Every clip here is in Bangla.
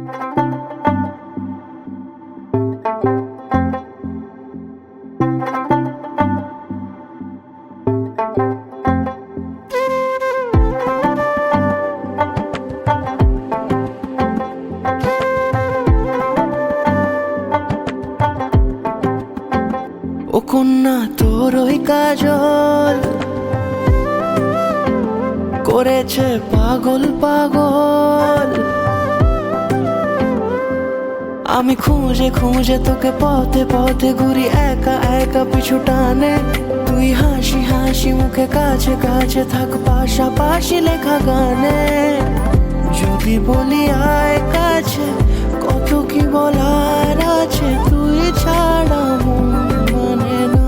ও কন্যা তোর ওই কাজল করেছে পাগল পাগল। আমি খুঁজে খুঁজে তোকে পথে পথে ঘুরি একা একা পিছু টানে। তুই হাসি হাসি মুখে কাছে কাছে থাক পাশাপাশি লেখা গানে। যদি বলি আয় কাছে কত কি বলার আছে, তুই ছাড়া মন মানে না।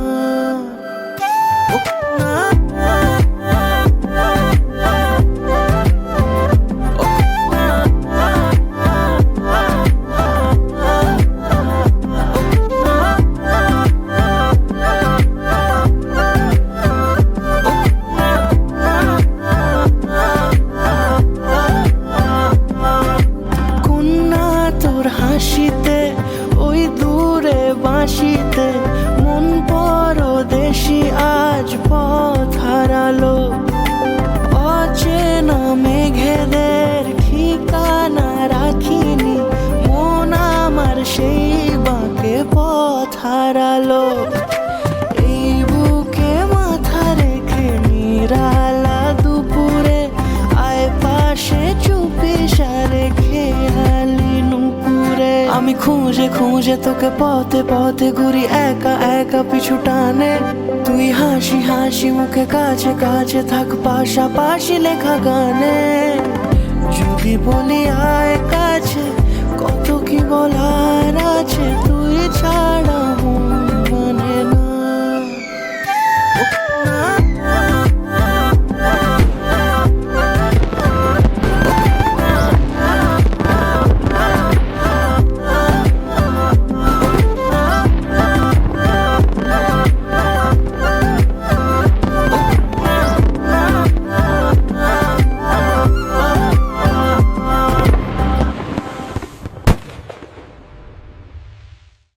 হাসিতে ওই দূরে বাঁশিতে মন পরদেশি আজ পথ হারালো। অচেনা মেঘেদের ঠিকানা রাখিনি, মন আমার সেই বাঁকে পথ হারালো। এই বুকে মাথা রেখে নিরালা দুপুরে আয় পাশে চুপি সারে খেয়ালি নুপুরে। আমি খুঁজে খুঁজে তোকে পথে পথে ঘুরি একা একা পিছু টানে। তুই হাসি হাসি মুখে কাছে কাছে থাক পাশাপাশি লেখা গানে। যদি বলি আয় কাছে